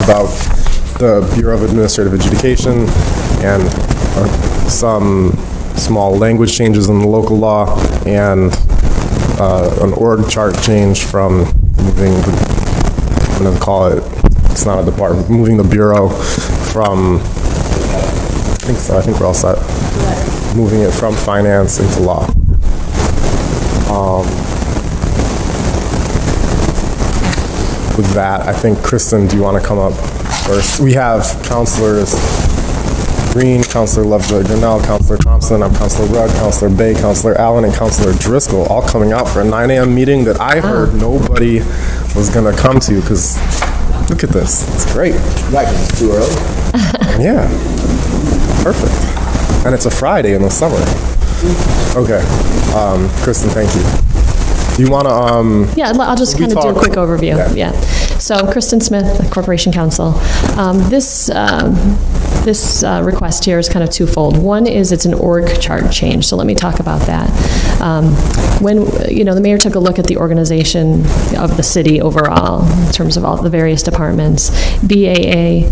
about the Bureau of Administrative Adjudication and some small language changes in the local law and an org chart change from moving I'm going to call it, it's not a department, moving the Bureau from, I think we're all set. Moving it from finance into law. With that, I think, Kristen, do you want to come up first? We have Councilors Green, Councilor Lovejoy-Grinnell, Councilor Thompson, I'm Councilor Rugg, Councilor Bay, Councilor Allen, and Councilor Driscoll all coming out for a 9 a.m. meeting that I heard nobody was going to come to because look at this. It's great. Right, because it's too early. Yeah. Perfect. And it's a Friday in the summer. Okay. Kristen, thank you. Do you want to... Yeah, I'll just kind of do a quick overview. Yeah. So, Kristen Smith, Corporation Counsel. This request here is kind of twofold. One is it's an org chart change, so let me talk about that. When the mayor took a look at the organization of the city overall, in terms of all the various departments, BAA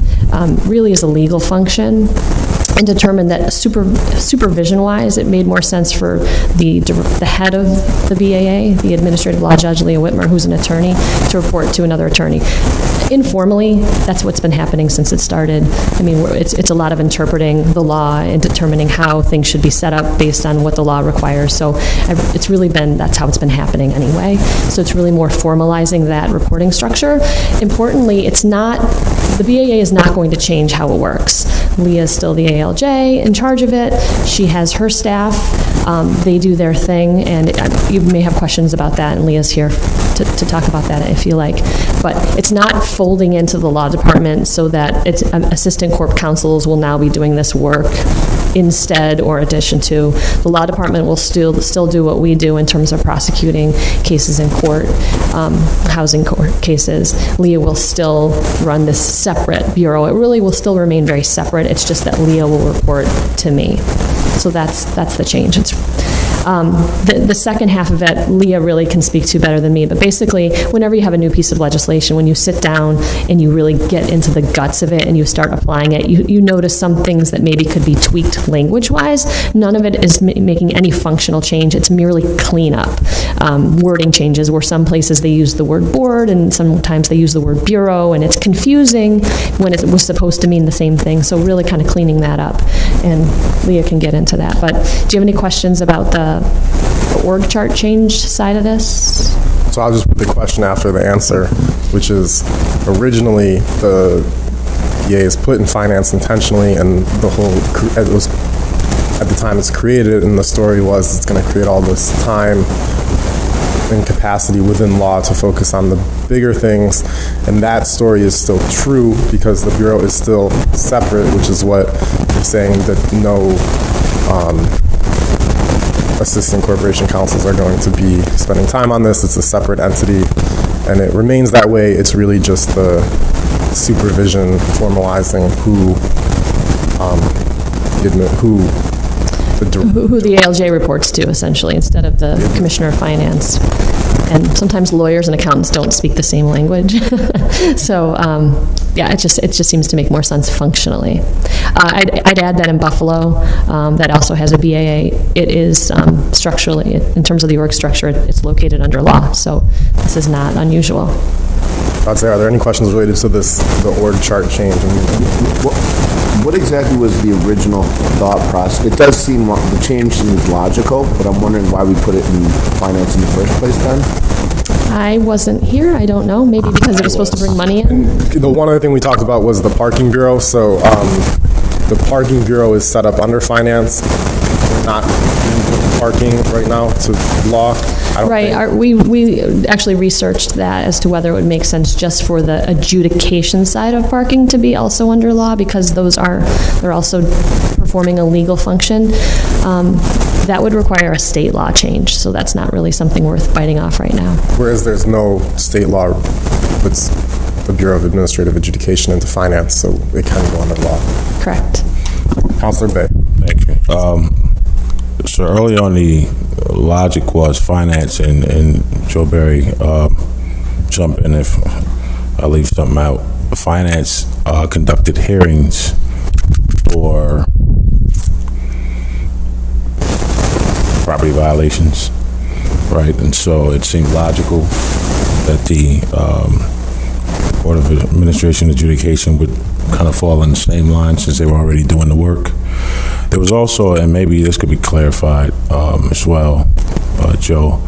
really is a legal function, and determined that supervision-wise, it made more sense for the head of the BAA, the administrative law judge, Leah Whitmer, who's an attorney, to report to another attorney. Informally, that's what's been happening since it started. I mean, it's a lot of interpreting the law and determining how things should be set up based on what the law requires. So it's really been, that's how it's been happening anyway. So it's really more formalizing that reporting structure. Importantly, it's not, the BAA is not going to change how it works. Leah is still the ALJ in charge of it. She has her staff. They do their thing, and you may have questions about that, and Leah's here to talk about that if you like. But it's not folding into the law department so that it's assistant corp counsels will now be doing this work instead or addition to. The law department will still do what we do in terms of prosecuting cases in court, housing court cases. Leah will still run this separate bureau. It really will still remain very separate. It's just that Leah will report to me. So that's the change. It's the second half of it, Leah really can speak to better than me, but basically, whenever you have a new piece of legislation, when you sit down and you really get into the guts of it and you start applying it, you notice some things that maybe could be tweaked language-wise. None of it is making any functional change. It's merely cleanup. Wording changes, where some places they use the word board and sometimes they use the word bureau, and it's confusing when it was supposed to mean the same thing. So really kind of cleaning that up, and Leah can get into that. But do you have any questions about the org chart change side of this? So I'll just put the question after the answer, which is originally the EA is put in finance intentionally, and the whole, it was, at the time it's created, and the story was it's going to create all this time and capacity within law to focus on the bigger things, and that story is still true because the Bureau is still separate, which is what you're saying, that no assistant corporation counsels are going to be spending time on this. It's a separate entity, and it remains that way. It's really just the supervision formalizing who the ALJ reports to, essentially, instead of the Commissioner of Finance. And sometimes lawyers and accountants don't speak the same language. So, yeah, it just seems to make more sense functionally. I'd add that in Buffalo, that also has a BAA. It is structurally, in terms of the org structure, it's located under law. So this is not unusual. Are there any questions related to the org chart change? What exactly was the original thought process? It does seem, the change seems logical, but I'm wondering why we put it in finance in the first place then? I wasn't here. I don't know. Maybe because it was supposed to bring money in? The one other thing we talked about was the parking bureau. So the parking bureau is set up under finance. We're not parking right now to law. Right. We actually researched that as to whether it would make sense just for the adjudication side of parking to be also under law, because they're also performing a legal function. That would require a state law change, so that's not really something worth biting off right now. Whereas there's no state law puts the Bureau of Administrative Adjudication into finance, so it can go under law. Correct. Councilor Bay. Thank you. So early on, the logic was finance, and Joe Berry, jump in if I leave something out. finance conducted hearings for property violations, right? And so it seemed logical that the Board of Administration adjudication would kind of fall in the same line since they were already doing the work. There was also, and maybe this could be clarified as well, Joe,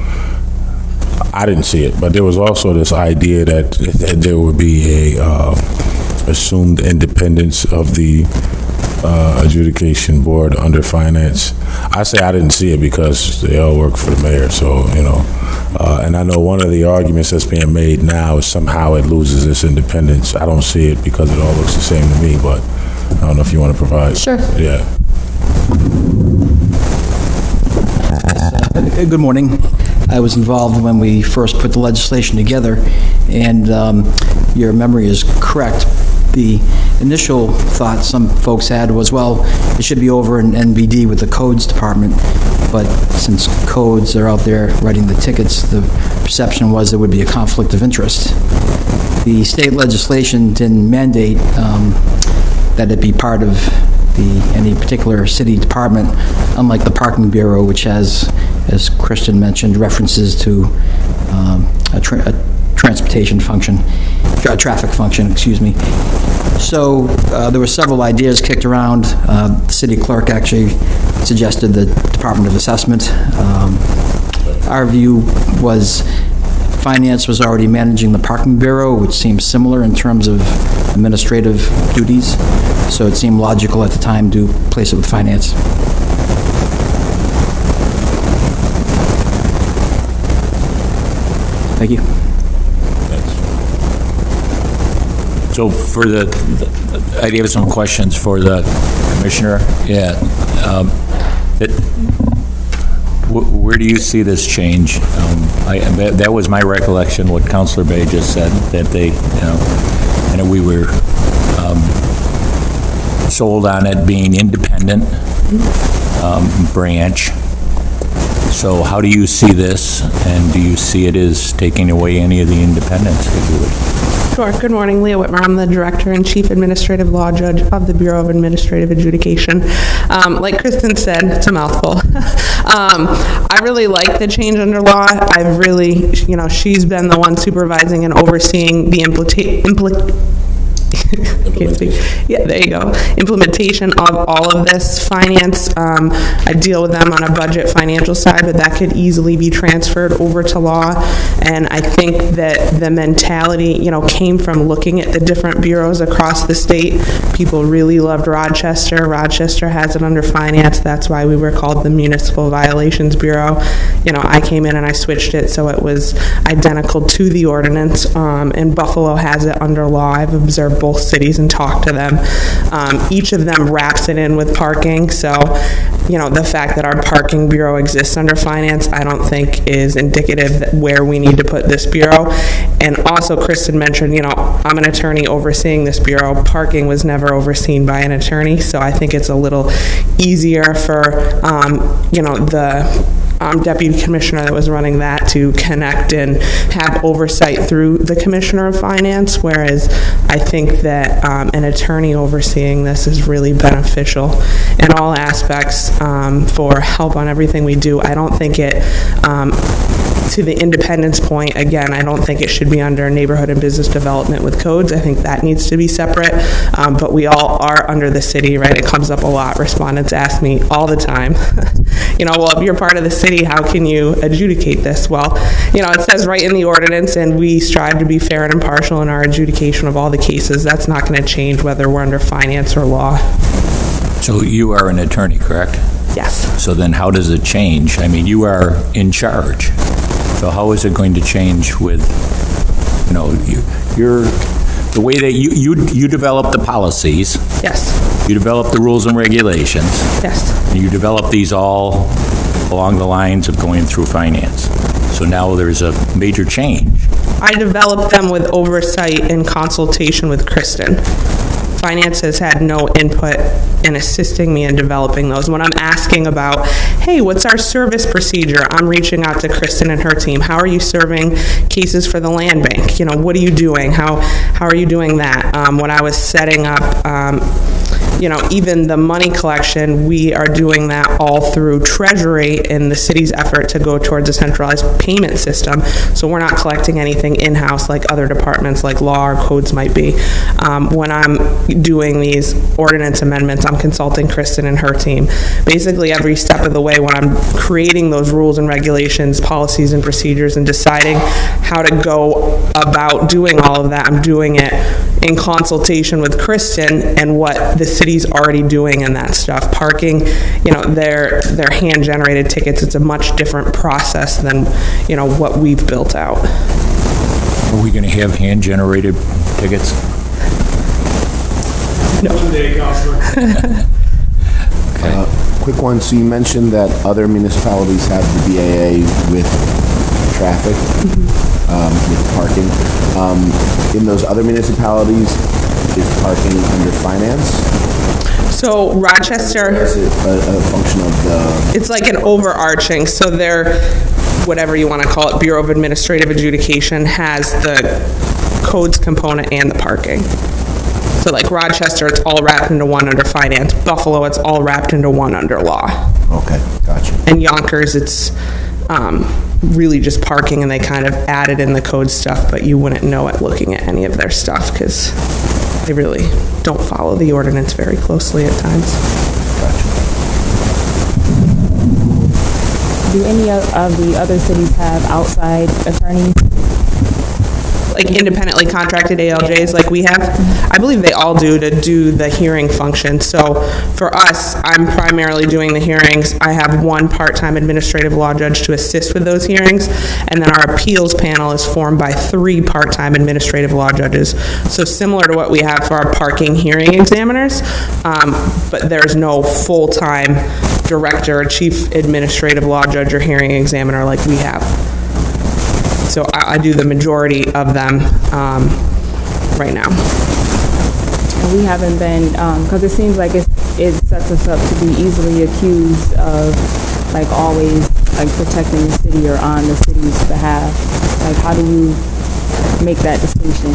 I didn't see it, but there was also this idea that there would be a assumed independence of the adjudication board under finance. I say I didn't see it because they all work for the mayor, so, you know. And I know one of the arguments that's being made now is somehow it loses its independence. I don't see it because it all looks the same to me, but I don't know if you want to provide. Sure. Yeah. Good morning. I was involved when we first put the legislation together, and your memory is correct. The initial thought some folks had was, well, it should be over in NBD with the codes department, but since codes are out there writing the tickets, the perception was there would be a conflict of interest. The state legislation didn't mandate that it be part of any particular city department, unlike the Parking Bureau, which has, as Kristen mentioned, references to a transportation function, a traffic function, excuse me. So there were several ideas kicked around. The city clerk actually suggested the Department of Assessment. Our view was finance was already managing the Parking Bureau, which seems similar in terms of administrative duties. So it seemed logical at the time to place it with finance. Thank you. So for I have some questions for the commissioner. Yeah. Where do you see this change? That was my recollection, what Councilor Bay just said, that they, and we were sold on it being independent branch. So how do you see this, and do you see it as taking away any of the independence that you would? Sure. Good morning, Leah Whitmer. I'm the Director and Chief Administrative Law Judge of the Bureau of Administrative Adjudication. Like Kristen said, it's a mouthful. I really like the change under law. I've really, she's been the one supervising and overseeing the yeah, there you go. Implementation of all of this finance. I deal with them on a budget financial side, but that could easily be transferred over to law. And I think that the mentality, came from looking at the different bureaus across the state. People really loved Rochester. Rochester has it under finance. That's why we were called the Municipal Violations Bureau. I came in and I switched it so it was identical to the ordinance. And Buffalo has it under law. I've observed both cities and talked to them. Each of them wraps it in with parking. So, the fact that our parking bureau exists under finance, I don't think is indicative that where we need to put this bureau. And also, Kristen mentioned, I'm an attorney overseeing this bureau. Parking was never overseen by an attorney, so I think it's a little easier for, the deputy commissioner that was running that to connect and have oversight through the commissioner of finance, whereas I think that an attorney overseeing this is really beneficial in all aspects for help on everything we do. I don't think it, to the independence point, again, I don't think it should be under neighborhood and business development with codes. I think that needs to be separate, but we all are under the city, right? It comes up a lot. Respondents ask me all the time, well, if you're part of the city, how can you adjudicate this? Well, it says right in the ordinance, and we strive to be fair and impartial in our adjudication of all the cases. That's not going to change whether we're under finance or law. So you are an attorney, correct? Yes. So then how does it change? I mean, you are in charge. So how is it going to change with, you're the way that you develop the policies? Yes. You develop the rules and regulations. Yes. And you develop these all along the lines of going through finance. So now there's a major change. I developed them with oversight and consultation with Kristen. finance has had no input in assisting me in developing those. When I'm asking about, hey, what's our service procedure? I'm reaching out to Kristen and her team. How are you serving cases for the land bank? You know, what are you doing? How are you doing that? When I was setting up, you know, even the money collection, we are doing that all through Treasury in the city's effort to go towards a centralized payment system. So we're not collecting anything in-house like other departments like law or codes might be. When I'm doing these ordinance amendments, I'm consulting Kristen and her team. Basically every step of the way when I'm creating those rules and regulations, policies and procedures, and deciding how to go about doing all of that, I'm doing it in consultation with Kristen and what the city's already doing in that stuff. Parking, you know, they're hand-generated tickets. It's a much different process than, you know, what we've built out. Are we going to have hand-generated tickets? No. Quick one, so you mentioned that other municipalities have the BAA with traffic, with parking. In those other municipalities, is parking under finance? So Rochester, Is it a function of the... it's like an overarching, so they're, whatever you want to call it, Bureau of Administrative Adjudication has the codes component and the parking. So like Rochester, it's all wrapped into one under finance. Buffalo, it's all wrapped into one under law. Okay, gotcha. And Yonkers, it's really just parking, and they kind of added in the code stuff, but you wouldn't know it looking at any of their stuff because they really don't follow the ordinance very closely at times. Do any of the other cities have outside attorneys? Like independently contracted ALJs like we have? I believe they all do to do the hearing function. So for us, I'm primarily doing the hearings. I have one part-time administrative law judge to assist with those hearings, and then our appeals panel is formed by 3 part-time administrative law judges. So similar to what we have for our parking hearing examiners, but there's no full-time director, or chief administrative law judge or hearing examiner like we have. So I do the majority of them right now. And we haven't been, because it seems like it sets us up to be easily accused of, like, always, like, protecting the city or on the city's behalf. Like, how do you make that distinction?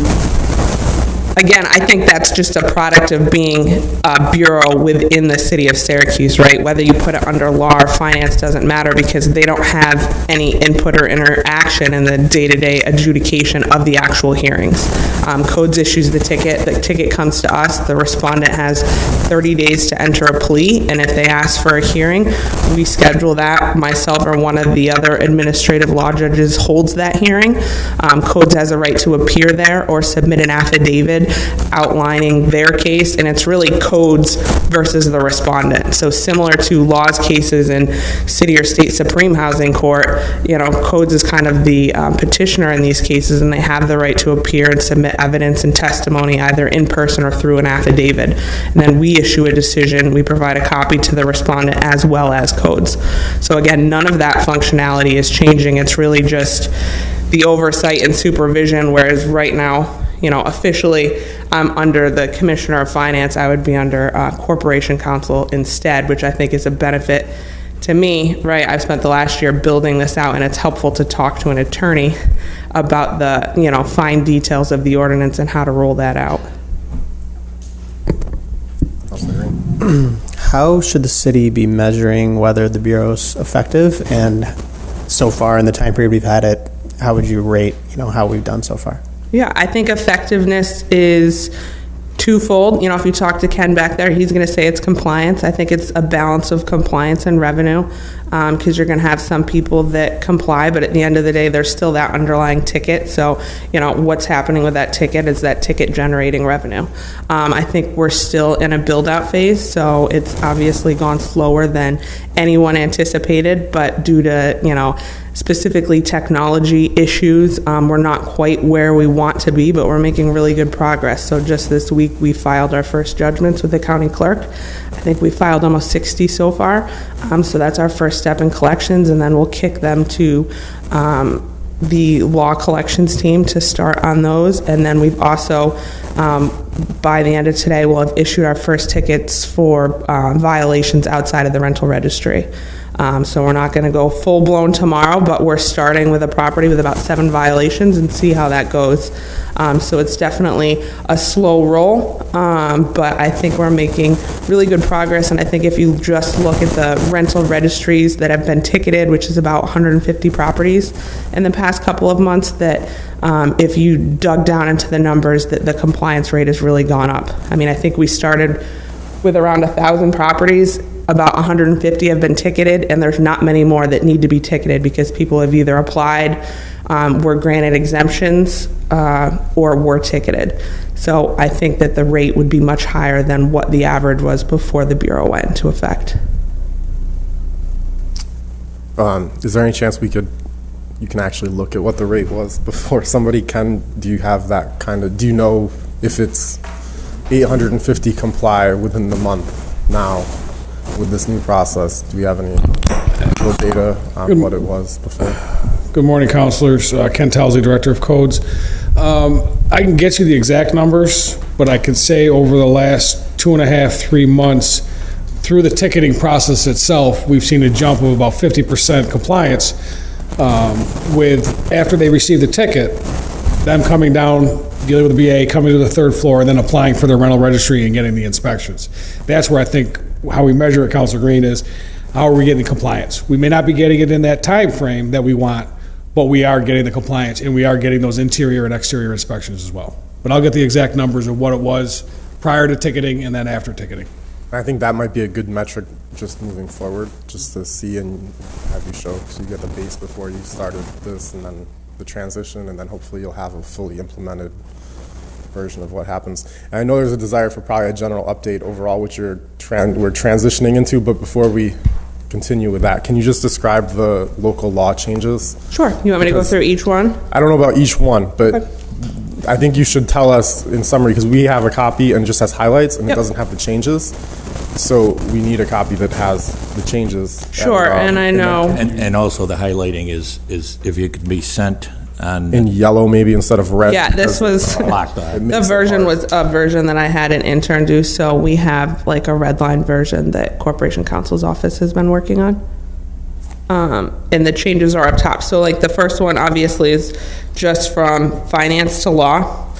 Again, I think that's just a product of being a bureau within the city of Syracuse, right? Whether you put it under law or finance doesn't matter because they don't have any input or interaction in the day-to-day adjudication of the actual hearings. Codes issues the ticket comes to us, the respondent has 30 days to enter a plea, and if they ask for a hearing, we schedule that. Myself or one of the other administrative law judges holds that hearing. Codes has a right to appear there or submit an affidavit outlining their case, and it's really Codes versus the respondent. So similar to laws cases in city or state Supreme Housing Court, you know, Codes is kind of the petitioner in these cases, and they have the right to appear and submit evidence and testimony either in person or through an affidavit. And then we issue a decision, we provide a copy to the respondent as well as Codes. So again, none of that functionality is changing. It's really just the oversight and supervision, whereas right now, you know, officially, I'm under the Commissioner of Finance. I would be under Corporation Counsel instead, which I think is a benefit to me, right? I've spent the last year building this out, and it's helpful to talk to an attorney about the, you know, fine details of the ordinance and how to roll that out. How should the city be measuring whether the Bureau's effective? And so far in the time period we've had it, how would you rate, you know, how we've done so far? Yeah, I think effectiveness is twofold. You know, if you talk to Ken back there, he's going to say it's compliance. I think it's a balance of compliance and revenue, because you're going to have some people that comply, but at the end of the day, there's still that underlying ticket. So, you know, what's happening with that ticket is that ticket generating revenue. I think we're still in a build-out phase, so it's obviously gone slower than anyone anticipated, but due to, you know, specifically technology issues, we're not quite where we want to be, but we're making really good progress. So just this week, we filed our first judgments with the county clerk. I think we filed almost 60 so far. So that's our first step in collections, and then we'll kick them to the law collections team to start on those. And then we've also, by the end of today, we'll have issued our first tickets for violations outside of the rental registry. So we're not going to go full-blown tomorrow, but we're starting with a property with about 7 violations and see how that goes. So it's definitely a slow roll, but I think we're making really good progress. And I think if you just look at the rental registries that have been ticketed, which is about 150 properties in the past couple of months, that if you dug down into the numbers, that the compliance rate has really gone up. I mean, I think we started with around 1,000 properties. About 150 have been ticketed, and there's not many more that need to be ticketed because people have either applied, were granted exemptions, or were ticketed. So I think that the rate would be much higher than what the average was before the Bureau went into effect. Is there any chance you can actually look at what the rate was before somebody can? Do you have that kind of, do you know if it's 850 comply within the month now? With this new process, do we have any actual data on what it was before? Good morning, councilors. Ken Towsley, Director of Codes. I can get you the exact numbers, but I can say over the last 2.5, 3 months, through the ticketing process itself, we've seen a jump of about 50% compliance with, after they receive the ticket, them coming down, dealing with the BA, coming to the 3rd floor, and then applying for their rental registry and getting the inspections. That's where I think how we measure it, Councilor Green, is how are we getting compliance? We may not be getting it in that time frame that we want, but we are getting the compliance, and we are getting those interior and exterior inspections as well. But I'll get the exact numbers of what it was prior to ticketing and then after ticketing. I think that might be a good metric just moving forward, just to see and have you show, so you get the base before you started this, and then the transition, and then hopefully you'll have a fully implemented version of what happens. And I know there's a desire for probably a general update overall, which we're transitioning into, but before we continue with that, can you just describe the local law changes? Sure. You want me to go through each one? I don't know about each one, but I think you should tell us in summary, because we have a copy and it just has highlights and it doesn't have the changes. So we need a copy that has the changes. Sure, and I know. And also the highlighting is if it could be sent on. In yellow maybe instead of red. Yeah, this was, the version was a version that I had an intern do, so we have like a red line version that Corporation Counsel's office has been working on. And the changes are up top. So like the first one obviously is just from finance to law.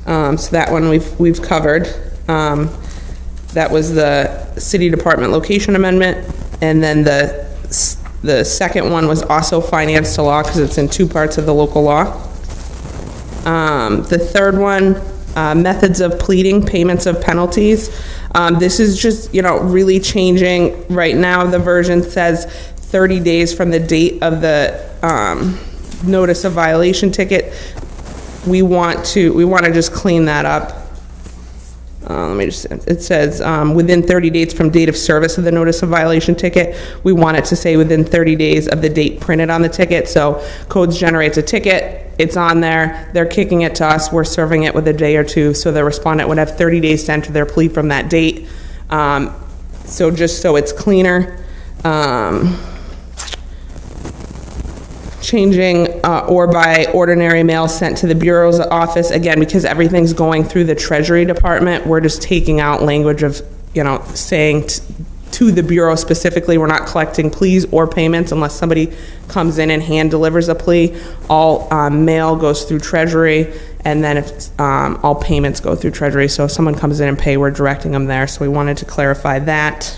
So that one we've covered. That was the city department location amendment. And then the second one was also finance to law because it's in 2 parts of the local law. The third one, methods of pleading, payments of penalties. This is just, really changing. Right now, the version says 30 days from the date of the notice of violation ticket. We want to just clean that up. It says within 30 days from date of service of the notice of violation ticket. We want it to say within 30 days of the date printed on the ticket. So Codes generates a ticket, it's on there, they're kicking it to us, we're serving it with a day or two, so the respondent would have 30 days to enter their plea from that date. So just so it's cleaner. Changing or by ordinary mail sent to the Bureau's office, again, because everything's going through the Treasury Department, we're just taking out language of, saying to the Bureau specifically, we're not collecting pleas or payments unless somebody comes in and hand delivers a plea. All mail goes through Treasury, and then all payments go through Treasury. So if someone comes in and pay, we're directing them there. So we wanted to clarify that.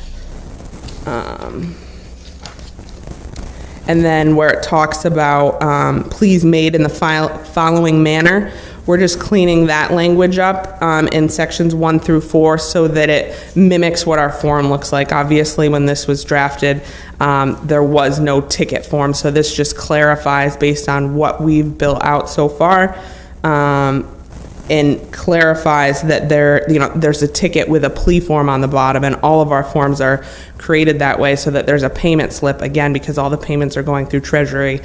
And then where it talks about pleas made in the following manner, we're just cleaning that language up in sections 1 through 4 so that it mimics what our form looks like. Obviously, when this was drafted, there was no ticket form, so this just clarifies based on what we've built out so far, and clarifies that there's a ticket with a plea form on the bottom, and all of our forms are created that way so that there's a payment slip, again, because all the payments are going through Treasury.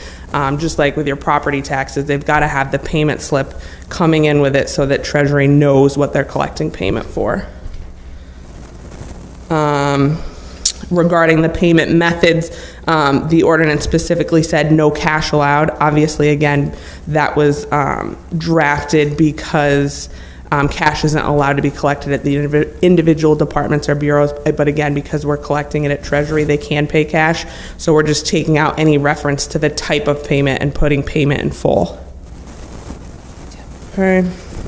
Just like with your property taxes, they've got to have the payment slip coming in with it so that Treasury knows what they're collecting payment for. regarding the payment methods, the ordinance specifically said no cash allowed. Obviously, again, that was drafted because cash isn't allowed to be collected at the individual departments or bureaus, but again, because we're collecting it at Treasury, they can pay cash. So we're just taking out any reference to the type of payment and putting payment in full. Okay.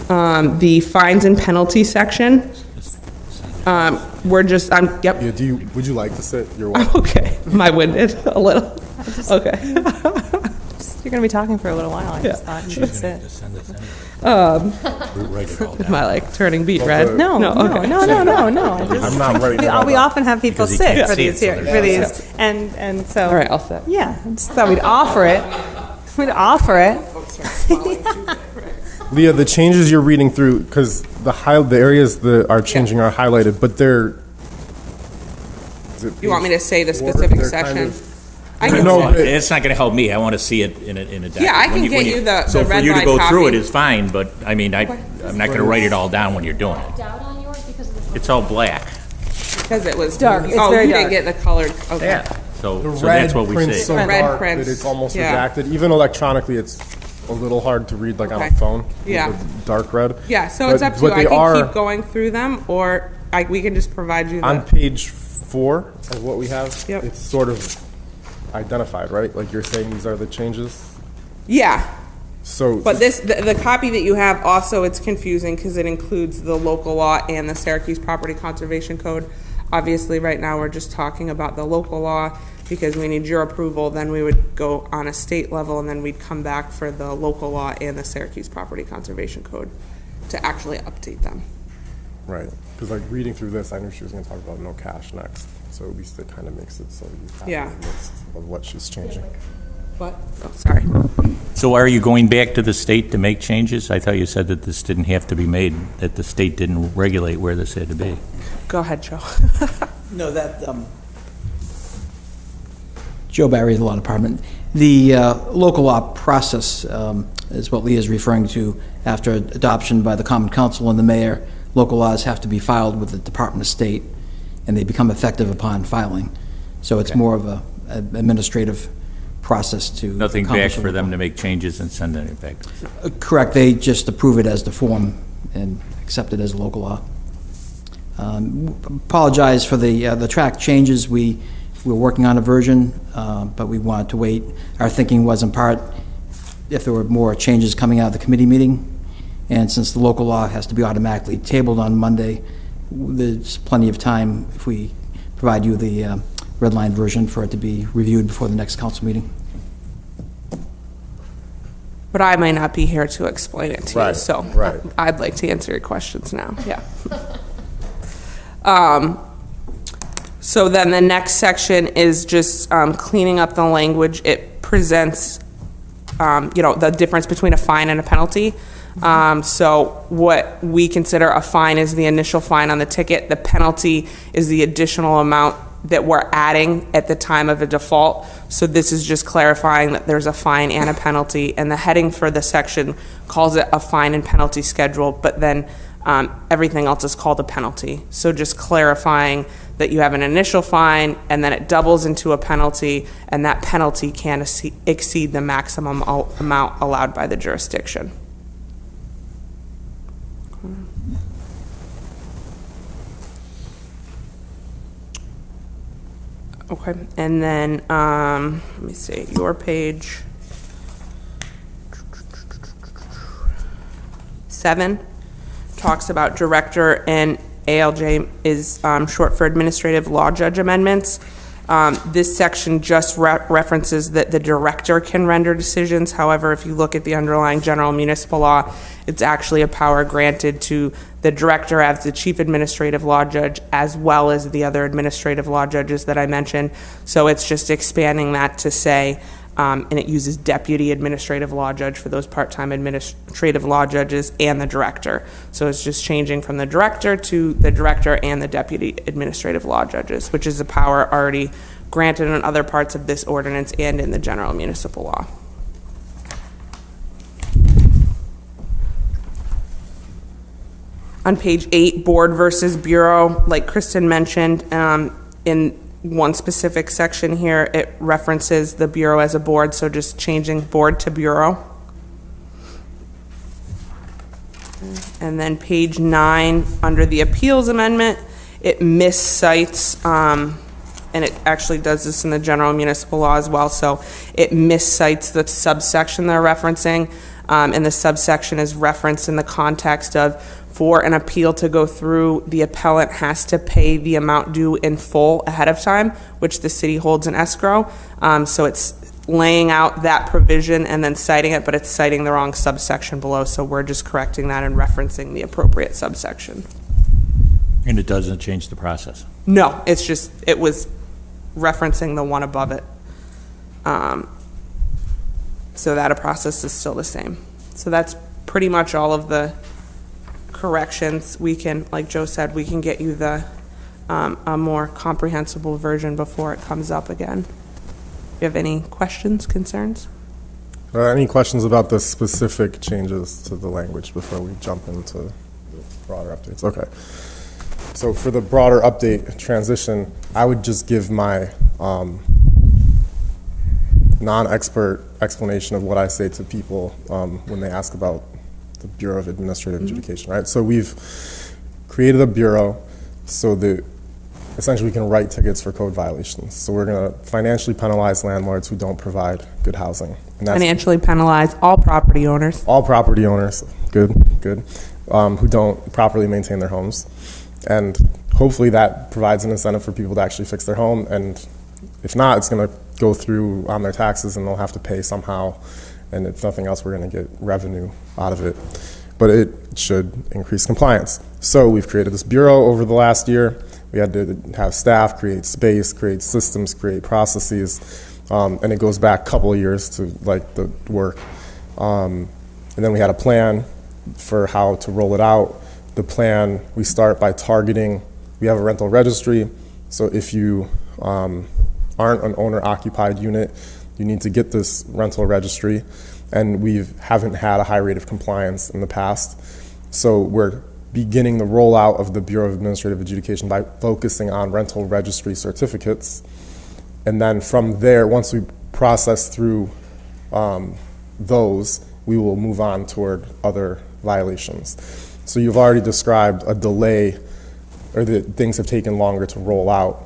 The fines and penalties section. We're just, yep. Yeah, would you like to sit? You're I'm welcome. okay. Am I winded a little? Okay. You're going to be talking for a little while. I just thought you should sit. Am I like turning beet red? No. Okay. No. I'm not ready. We often have people Because he sit can't for see these it, here, so for these, and so. All right, I'll sit. Yeah, I just thought we'd offer it. We'd offer it. Leah, the changes you're reading through, because the areas that are changing are highlighted, but they're. You want me to say the specific They're section? kind of- I can. No, but- It's not going to help me. I want to see it in a document. Yeah, I can get you the So for red you to line go through copy. it is fine, but I mean, I'm not going to write it all down when you're doing it. It's all black. Because it was Dark. It's Oh, very you dark. didn't get the colored. Okay. Yeah. So The that's red what we print's see. so Red dark prints, that it's almost yeah. redacted. Even electronically, it's a little hard to read, like on a Okay. phone. Yeah. With the dark red. Yeah, so But- it's up to but you. I they can are keep going through them, or we can just provide you on the. page 4 of what we have. Yep. It's sort of identified, right? Like you're saying, these are the changes. Yeah, So, but the copy that you have also, it's confusing because it includes the local law and the Syracuse Property Conservation Code. Obviously, right now, we're just talking about the local law because we need your approval. Then we would go on a state level, and then we'd come back for the local law and the Syracuse Property Conservation Code to actually update them. right? Because like reading through this, I knew she was going to talk about no cash next. So at least it kind of makes it so you have Yeah. a list of what she's changing. What? Oh, sorry. So are you going back to the state to make changes? I thought you said that this didn't have to be made, that the state didn't regulate where this had to be. Go ahead, Joe. No, that, Joe Barry, the Law Department. The local law process is what Leah is referring to. After adoption by the Common Council and the mayor, local laws have to be filed with the Department of State, and they become effective upon filing. So it's more of a administrative process to Nothing back accomplish for a them local- to make changes and send it back. Correct. They just approve it as the form and accept it as a local law. Apologize for the track changes. We're working on a version, but we wanted to wait. Our thinking was in part if there were more changes coming out of the committee meeting, and since the local law has to be automatically tabled on Monday, there's plenty of time if we provide you the red line version for it to be reviewed before the next council meeting. But I might not be here to explain it to you, Right, so right. I'd like to answer your questions now. Yeah. So then the next section is just cleaning up the language. It presents, the difference between a fine and a penalty. So what we consider a fine is the initial fine on the ticket. The penalty is the additional amount that we're adding at the time of a default. So this is just clarifying that there's a fine and a penalty, and the heading for the section calls it a fine and penalty schedule, but then everything else is called a penalty. So just clarifying that you have an initial fine, and then it doubles into a penalty, and that penalty can exceed the maximum amount allowed by the jurisdiction. Okay, and then, let me see, your page 7 talks about director, and ALJ is short for administrative law judge amendments. This section just references that the director can render decisions. However, if you look at the underlying general municipal law, it's actually a power granted to the director as the chief administrative law judge, as well as the other administrative law judges that I mentioned. So it's just expanding that to say, and it uses deputy administrative law judge for those part-time administrative law judges and the director. So it's just changing from the director to the director and the deputy administrative law judges, which is a power already granted in other parts of this ordinance and in the general municipal law. On page 8, board versus bureau, like Kristen mentioned, in one specific section here, it references the Bureau as a board, so just changing board to Bureau. And then page 9, under the appeals amendment, it miscites, and it actually does this in the general municipal law as well, so it miscites the subsection they're referencing, and the subsection is referenced in the context of, for an appeal to go through, the appellant has to pay the amount due in full ahead of time, which the city holds in escrow. So it's laying out that provision and then citing it, but it's citing the wrong subsection below, so we're just correcting that and referencing the appropriate subsection. And it doesn't change the process? No, it's just, it was referencing the one above it. So that process is still the same. So that's pretty much all of the corrections. We can, like Joe said, we can get you the a more comprehensible version before it comes up again. Do you have any questions, concerns? Any questions about the specific changes to the language before we jump into the broader updates? Okay. So for the broader update transition, I would just give my non-expert explanation of what I say to people when they ask about the Bureau of Administrative Adjudication, right? So we've created a bureau so that essentially we can write tickets for code violations. So we're going to financially penalize landlords who don't provide good housing. And that's Financially penalize all property owners. all property owners, good, who don't properly maintain their homes. And hopefully that provides an incentive for people to actually fix their home. And if not, it's going to go through on their taxes and they'll have to pay somehow. And if nothing else, we're going to get revenue out of it. But it should increase compliance. So we've created this bureau over the last year. We had to have staff, create space, create systems, create processes. And it goes back a couple of years to like the work. And then we had a plan for how to roll it out. The plan, we start by targeting, we have a rental registry. So if you aren't an owner-occupied unit, you need to get this rental registry. And we haven't had a high rate of compliance in the past. So we're beginning the rollout of the Bureau of Administrative Adjudication by focusing on rental registry certificates. And then from there, once we process through those, we will move on toward other violations. So you've already described a delay, or that things have taken longer to roll out.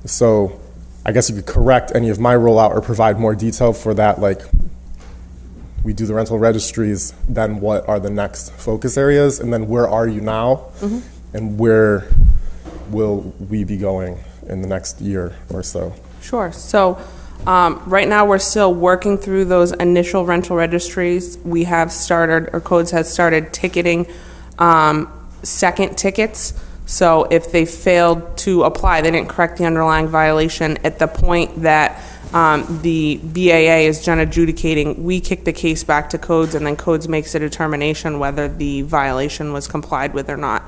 So I guess you could correct any of my rollout or provide more detail for that, like we do the rental registries, then what are the next focus areas, and then where are you now, and where will we be going in the next year or so? Sure. So right now we're still working through those initial rental registries. We have started, or Codes has started ticketing second tickets. So if they failed to apply, they didn't correct the underlying violation at the point that the BAA is done adjudicating, we kick the case back to Codes, and then Codes makes a determination whether the violation was complied with or not.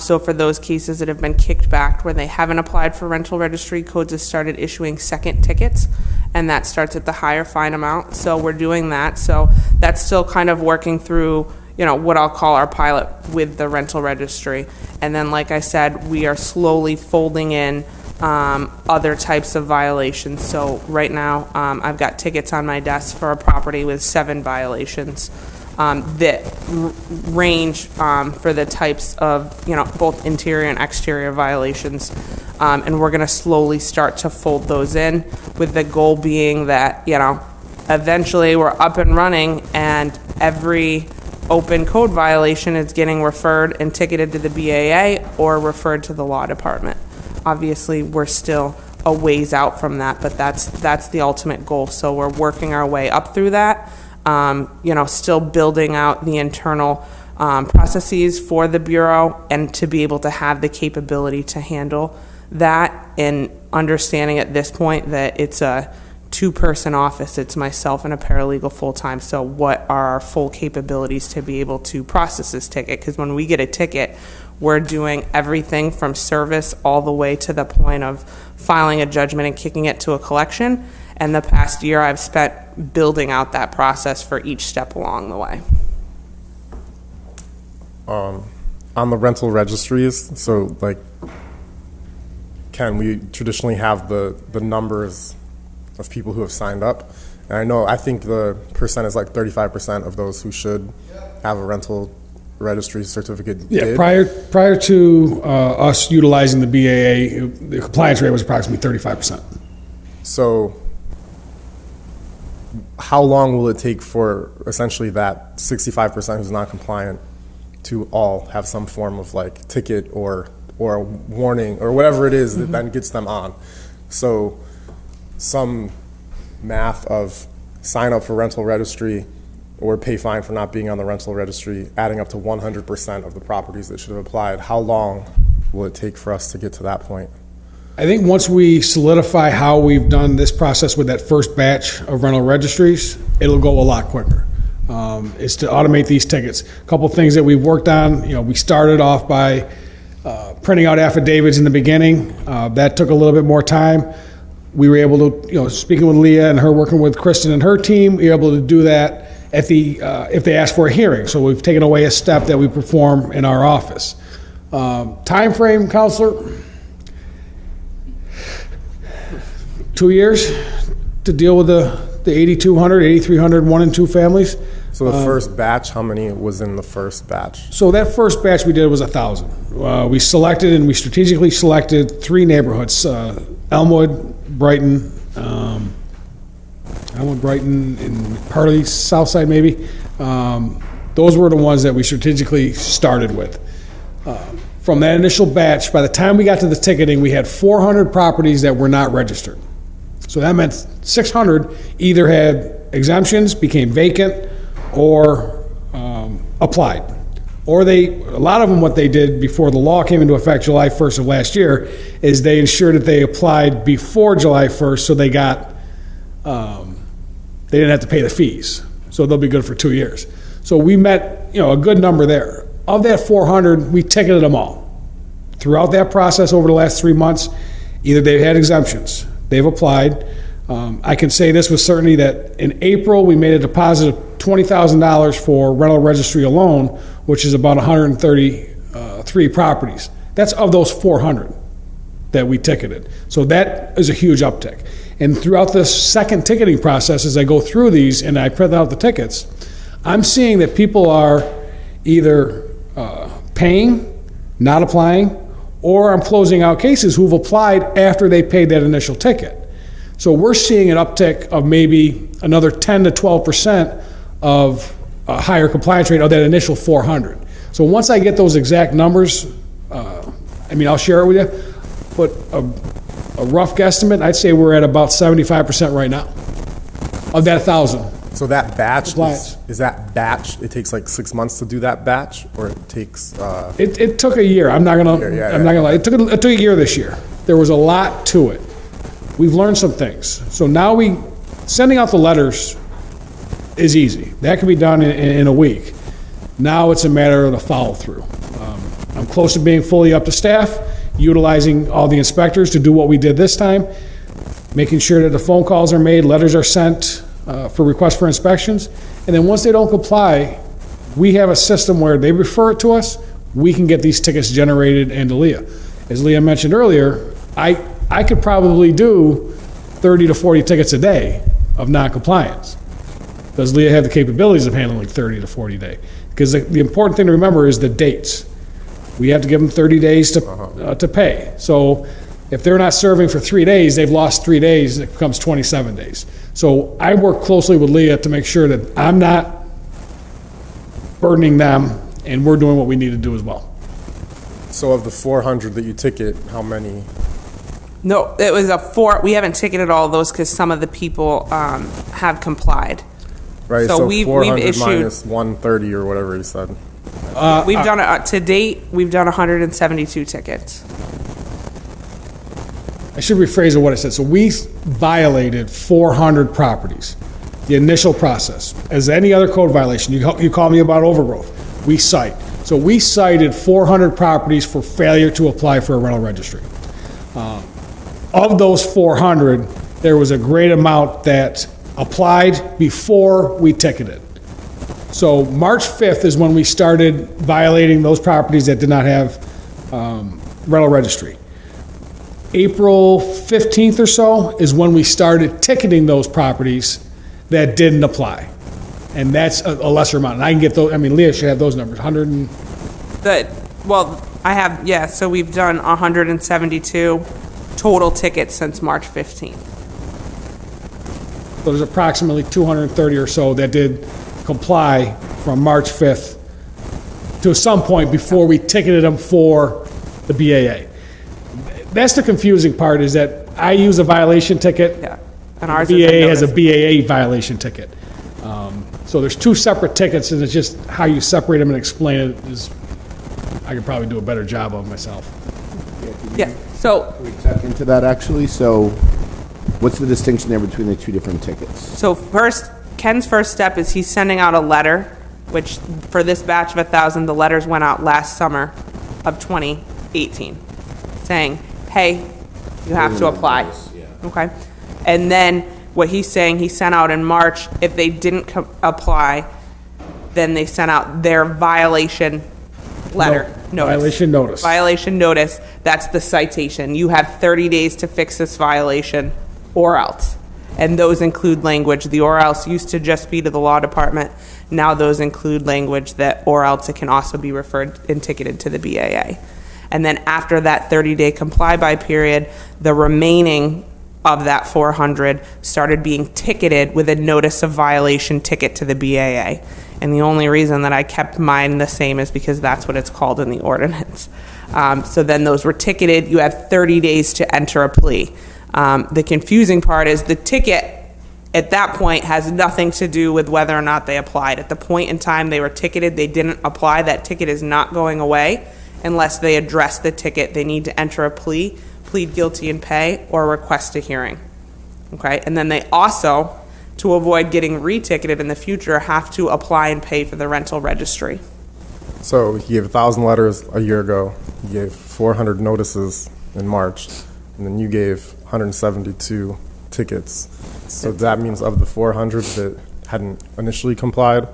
So for those cases that have been kicked back where they haven't applied for rental registry, Codes has started issuing second tickets, and that starts at the higher fine amount. So we're doing that. So that's still kind of working through, you know, what I'll call our pilot with the rental registry. And then, like I said, we are slowly folding in other types of violations. So right now, I've got tickets on my desk for a property with 7 violations that range for the types of, you know, both interior and exterior violations. And we're going to slowly start to fold those in, with the goal being that, you know, eventually we're up and running and every open code violation is getting referred and ticketed to the BAA or referred to the law department. Obviously, we're still a ways out from that, but that's the ultimate goal. So we're working our way up through that, you know, still building out the internal processes for the Bureau, and to be able to have the capability to handle that, and understanding at this point that it's a 2-person office. It's myself and a paralegal full-time. So what are our full capabilities to be able to process this ticket? Because when we get a ticket, we're doing everything from service all the way to the point of filing a judgment and kicking it to a collection. And the past year I've spent building out that process for each step along the way. On the rental registries, so like, Ken, we traditionally have the numbers of people who have signed up. And I think the percent is like 35% of those who should have a rental registry certificate. Yeah, did. prior to us utilizing the BAA, the compliance rate was approximately 35%. So how long will it take for essentially that 65% who's not compliant to all have some form of like ticket or a warning or whatever it is that then gets them on? So some math of sign up for rental registry or pay fine for not being on the rental registry, adding up to 100% of the properties that should have applied. How long will it take for us to get to that point? I think once we solidify how we've done this process with that first batch of rental registries, it'll go a lot quicker. Is to automate these tickets. A couple things that we've worked on, we started off by printing out affidavits in the beginning. That took a little bit more time. We were able to, speaking with Leah and her working with Kristen and her team, we were able to do that at the if they ask for a hearing. So we've taken away a step that we perform in our office. Time frame, Counselor? 2 years to deal with the 8,200, 8,300 one and two families. So the first batch, how many was in the first batch? So that first batch we did was 1,000. We selected and we strategically selected 3 neighborhoods: Elmwood, Brighton, and part of the south side maybe. Those were the ones that we strategically started with. From that initial batch, by the time we got to the ticketing, we had 400 properties that were not registered. So that meant 600 either had exemptions, became vacant, or applied. Or a lot of them, what they did before the law came into effect July 1st of last year, is they ensured that they applied before July 1st, so they got, they didn't have to pay the fees. So they'll be good for 2 years. So we met, a good number there. Of that 400, we ticketed them all. Throughout that process over the last 3 months, either they've had exemptions, they've applied. I can say this with certainty that in April, we made a deposit of $20,000 for rental registry alone, which is about 133 properties. That's of those 400 that we ticketed. So that is a huge uptick. And throughout this second ticketing process, as I go through these and I print out the tickets, I'm seeing that people are either paying, not applying, or I'm closing out cases who've applied after they paid that initial ticket. So we're seeing an uptick of maybe another 10 to 12% of a higher compliance rate of that initial 400. So once I get those exact numbers, I'll share it with you, but a rough guesstimate, I'd say we're at about 75% right now of that 1,000. So that batch, is that batch, it takes like 6 months to do that batch, or it takes... It took a year. I'm not gonna lie. It took a year this year. There was a lot to it. We've learned some things. So now sending out the letters is easy. That can be done in a week. Now it's a matter of the follow through. I'm close to being fully up to staff, utilizing all the inspectors to do what we did this time, making sure that the phone calls are made, letters are sent for requests for inspections. And then once they don't comply, we have a system where they refer it to us, we can get these tickets generated and to Leah. As Leah mentioned earlier, I could probably do 30 to 40 tickets a day of non-compliance. Does Leah have the capabilities of handling 30 to 40 a day? Because the important thing to remember is the dates. We have to give them 30 days to pay. So if they're not serving for 3 days, they've lost 3 days, it becomes 27 days. So I work closely with Leah to make sure that I'm not burdening them, and we're doing what we need to do as well. So of the 400 that you ticket, how many? No, it was we haven't ticketed all of those because some of the people have complied. Right, So so we've 400 issued- minus 130 or whatever you said. We've done, to date, we've done 172 tickets. I should rephrase what I said. So we violated 400 properties, the initial process. As any other code violation, you call me about overgrowth, we cite. So we cited 400 properties for failure to apply for a rental registry. Of those 400, there was a great amount that applied before we ticketed. So March 5th is when we started violating those properties that did not have rental registry. April 15th or so is when we started ticketing those properties that didn't apply. And that's a lesser amount. And I can get those, I mean, Leah should have those numbers, 100 and, Well, I have, yeah, so we've done 172 total tickets since March 15th. so there's approximately 230 or so that did comply from March 5th to some point before we ticketed them for the BAA. That's the confusing part, is that I use a violation ticket. Yeah. And ours BAA is has a BAA violation ticket. So there's two separate tickets, and it's just how you separate them and explain it is, I could probably do a better job of myself. Yeah, so, Accept into that, actually. So what's the distinction there between the two different tickets? so first, Ken's first step is he's sending out a letter, which for this batch of 1,000, the letters went out last summer of 2018, saying, hey, you have to apply. Okay? And then what he's saying, he sent out in March, if they didn't apply, then they sent out their violation letter. Notice. Violation notice. Violation notice, that's the citation. You have 30 days to fix this violation or else. And those include language. The or else used to just be to the law department. Now those include language that or else it can also be referred and ticketed to the BAA. And then after that 30-day comply by period, the remaining of that 400 started being ticketed with a notice of violation ticket to the BAA. And the only reason that I kept mine the same is because that's what it's called in the ordinance. So then those were ticketed. You have 30 days to enter a plea. The confusing part is the ticket at that point has nothing to do with whether or not they applied. At the point in time they were ticketed, they didn't apply. That ticket is not going away unless they address the ticket. They need to enter a plea, plead guilty and pay, or request a hearing. Okay, and then they also, to avoid getting reticketed in the future, have to apply and pay for the rental registry. So he gave 1,000 letters a year ago. He gave 400 notices in March, and then you gave 172 tickets. So that means of the 400 that hadn't initially complied,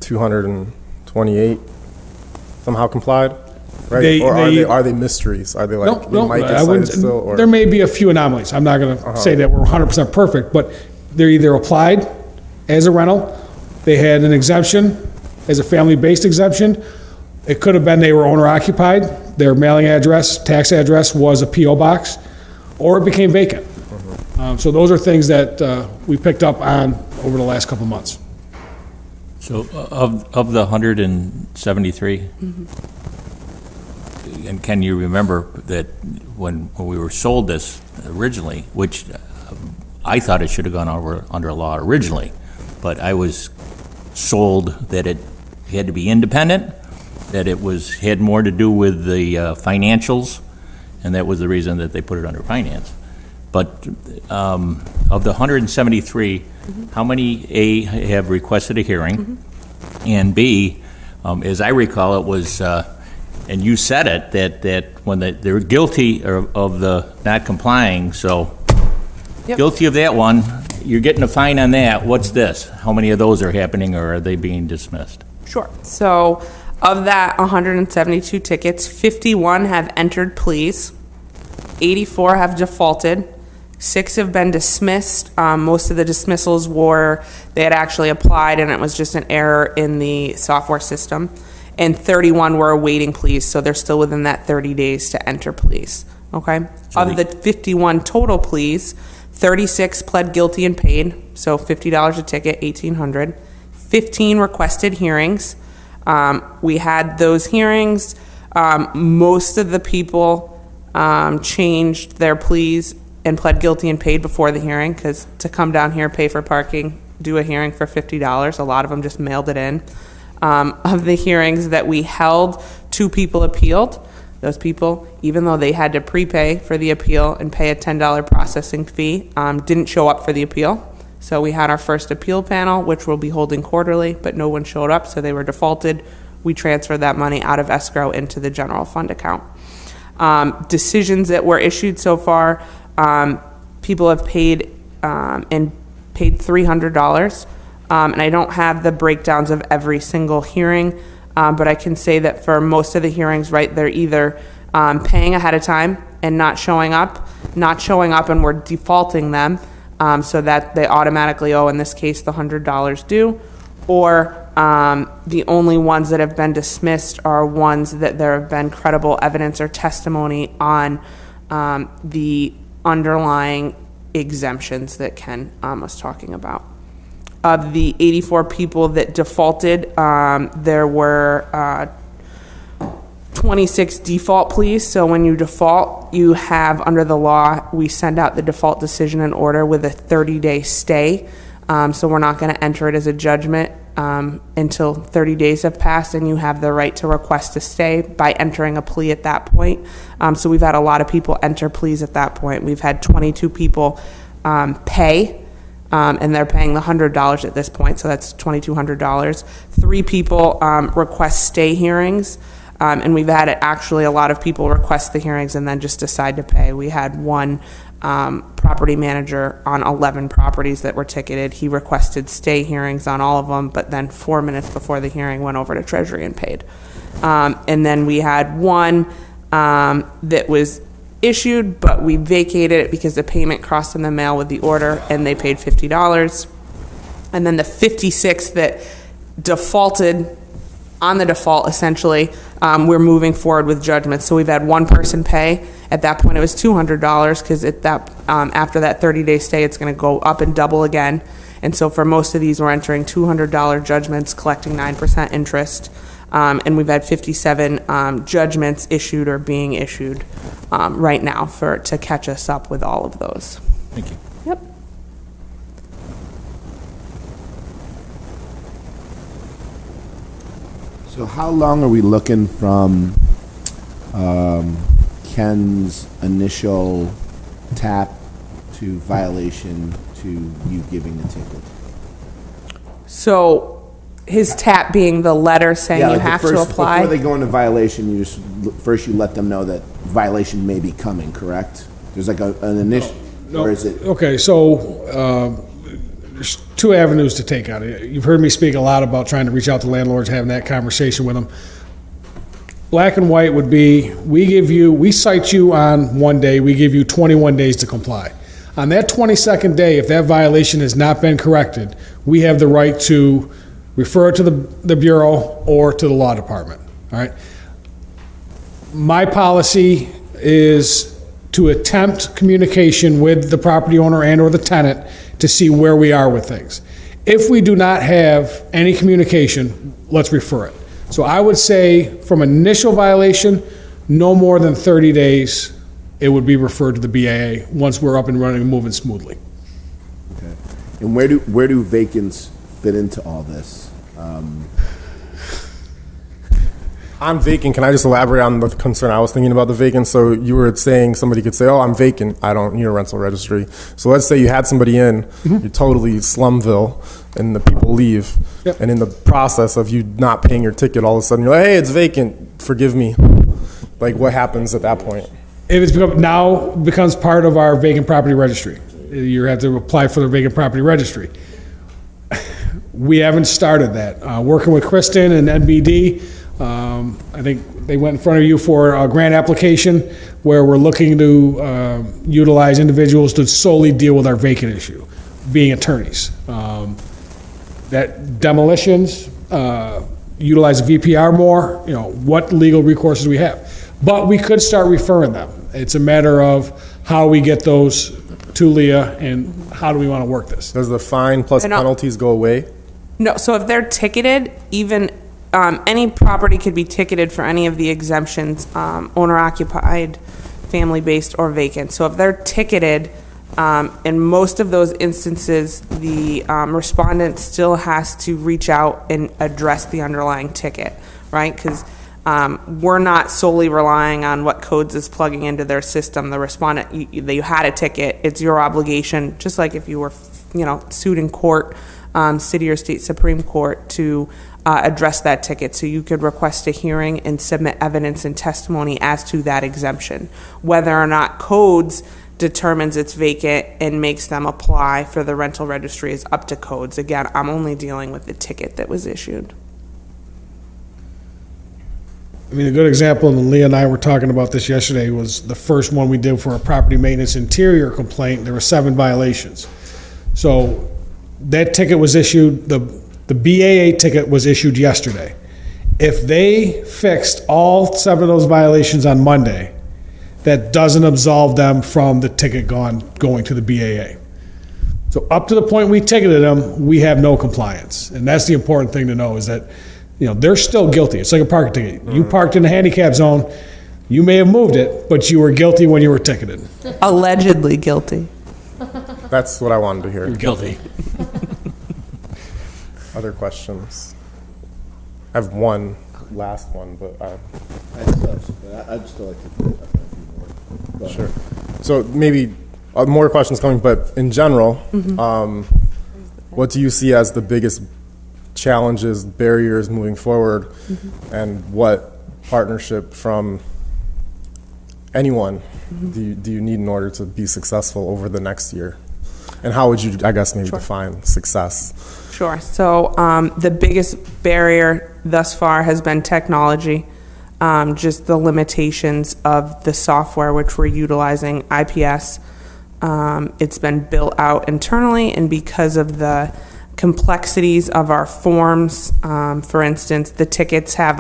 228 somehow complied, right? Are they mysteries? Are they like they might get cited still? Or? There may be a few anomalies. I'm not going to say that we're 100% perfect, but they're either applied as a rental, they had an exemption as a family-based exemption. It could have been they were owner-occupied, their mailing address, tax address was a P.O. box, or it became vacant. So those are things that we picked up on over the last couple months. So of the 173, and can you remember that when we were sold this originally, which I thought it should have gone over under law originally, but I was sold that it had to be independent, that it had more to do with the financials, and that was the reason that they put it under finance. But of the 173, how many, A, have requested a hearing, and B, as I recall, it was, and you said it, that when they're guilty of the not complying, so guilty of that one, you're getting a fine on that. What's this? How many of those are happening, or are they being dismissed? Sure. So of that 172 tickets, 51 have entered pleas, 84 have defaulted, 6 have been dismissed. Most of the dismissals were they had actually applied and it was just an error in the software system. And 31 were awaiting pleas, so they're still within that 30 days to enter pleas. Okay? So of the 51 total pleas, 36 pled guilty and paid, so $50 a ticket, $1,800. 15 requested hearings. We had those hearings. Most of the people changed their pleas and pled guilty and paid before the hearing, because to come down here, pay for parking, do a hearing for $50, a lot of them just mailed it in. Of the hearings that we held, 2 people appealed. Those people, even though they had to prepay for the appeal and pay a $10 processing fee, didn't show up for the appeal. So we had our first appeal panel, which we'll be holding quarterly, but no one showed up, so they were defaulted. We transferred that money out of escrow into the general fund account. Decisions that were issued so far, people have paid $300. And I don't have the breakdowns of every single hearing, but I can say that for most of the hearings, right, they're either paying ahead of time and not showing up, and we're defaulting them, so that they automatically owe, in this case, the $100 due, or the only ones that have been dismissed are ones that there have been credible evidence or testimony on the underlying exemptions that Ken was talking about. Of the 84 people that defaulted, there were 26 default pleas. So when you default, you have, under the law, we send out the default decision and order with a 30-day stay. So we're not going to enter it as a judgment until 30 days have passed, and you have the right to request a stay by entering a plea at that point. So we've had a lot of people enter pleas at that point. We've had 22 people pay, and they're paying the $100 at this point, so that's $2,200. 3 people request stay hearings, and we've had actually a lot of people request the hearings and then just decide to pay. We had one property manager on 11 properties that were ticketed. He requested stay hearings on all of them, but then 4 minutes before the hearing went over to Treasury and paid. And then we had one that was issued, but we vacated it because the payment crossed in the mail with the order, and they paid $50. And then the 56 that defaulted on the default, essentially, we're moving forward with judgments. So we've had one person pay. At that point, it was $200 because after that 30-day stay, it's going to go up and double again. And so for most of these, we're entering $200 judgments, collecting 9% interest. And we've had 57 judgments issued or being issued right now to catch us up with all of those. Thank you. Yep. So how long are we looking from Ken's initial tap to violation to you giving the ticket? So his tap being the letter saying you have to apply? Before they go into violation, you first let them know that violation may be coming, correct? There's like an initial, or is it? Okay, so there's 2 avenues to take on it. You've heard me speak a lot about trying to reach out to landlords, having that conversation with them. Black and white would be, we cite you on one day, we give you 21 days to comply. On that 22nd day, if that violation has not been corrected, we have the right to refer it to the Bureau or to the law department, all right? My policy is to attempt communication with the property owner and or the tenant to see where we are with things. If we do not have any communication, let's refer it. So I would say from initial violation, no more than 30 days, it would be referred to the BAA once we're up and running and moving smoothly. Okay. And where do vacants fit into all this? On vacant, can I just elaborate on the concern I was thinking about the vacant? So you were saying somebody could say, oh, I'm vacant, I don't need a rental registry. So let's say you had somebody in, you're totally Slumville, and the people leave. Yep. And in the process of you not paying your ticket, all of a sudden you're like, hey, it's vacant, forgive me. Like, what happens at that point? It becomes part of our vacant property registry. You have to apply for the vacant property registry. We haven't started that. Working with Kristen and NBD, I think they went in front of you for a grant application where we're looking to utilize individuals to solely deal with our vacant issue, being attorneys. That demolitions, utilize the VPR more, what legal recourses do we have? But we could start referring them. It's a matter of how we get those to Leah and how do we want to work this. Does the fine plus penalties go away? No, so if they're ticketed, even any property could be ticketed for any of the exemptions, owner-occupied, family-based, or vacant. So if they're ticketed, in most of those instances, the respondent still has to reach out and address the underlying ticket, right? Because we're not solely relying on what codes is plugging into their system. The respondent, you had a ticket, it's your obligation, just like if you were, sued in court, city or state Supreme Court, to address that ticket. So you could request a hearing and submit evidence and testimony as to that exemption. Whether or not codes determines it's vacant and makes them apply for the rental registry is up to codes. Again, I'm only dealing with the ticket that was issued. I mean, a good example, and Leah and I were talking about this yesterday, was the first one we did for a property maintenance interior complaint. There were 7 violations. So that ticket was issued, the BAA ticket was issued yesterday. If they fixed all 7 of those violations on Monday, that doesn't absolve them from the ticket going to the BAA. So up to the point we ticketed them, we have no compliance. And that's the important thing to know, is that, you know, they're still guilty. It's like a parking ticket. You parked in the handicap zone, you may have moved it, but you were guilty when you were ticketed. Allegedly guilty. That's what I wanted to hear. You're guilty. Other questions? I have one last one, but I'd still like to put a few more. sure. So maybe more questions coming, but in general, what do you see as the biggest challenges, barriers moving forward, and what partnership from anyone do you need in order to be successful over the next year? And how would you, I guess, maybe define success? Sure. So the biggest barrier thus far has been technology, just the limitations of the software which we're utilizing, IPS. It's been built out internally, and because of the complexities of our forms, for instance, the tickets have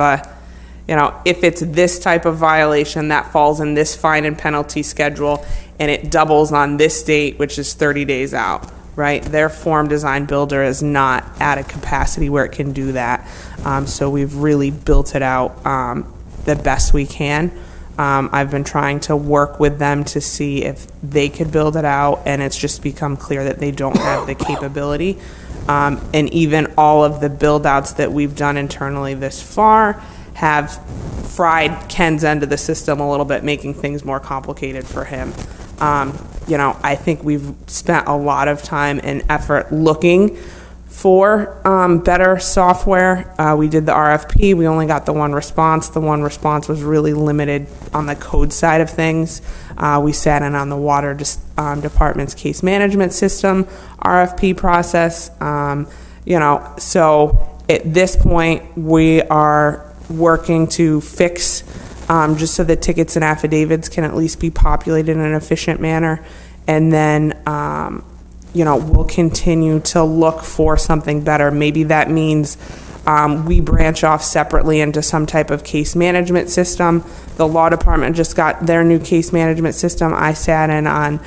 if it's this type of violation, that falls in this fine and penalty schedule, and it doubles on this date, which is 30 days out, right? Their form design builder is not at a capacity where it can do that. So we've really built it out the best we can. I've been trying to work with them to see if they could build it out, and it's just become clear that they don't have the capability. And even all of the build-outs that we've done internally this far have fried Ken's end of the system a little bit, making things more complicated for him. I think we've spent a lot of time and effort looking for better software. We did the RFP. We only got the one response. The one response was really limited on the code side of things. We sat in on the water department's case management system RFP process. So at this point, we are working to fix just so the tickets and affidavits can at least be populated in an efficient manner. And then, we'll continue to look for something better. Maybe that means we branch off separately into some type of case management system. The law department just got their new case management system. I sat in on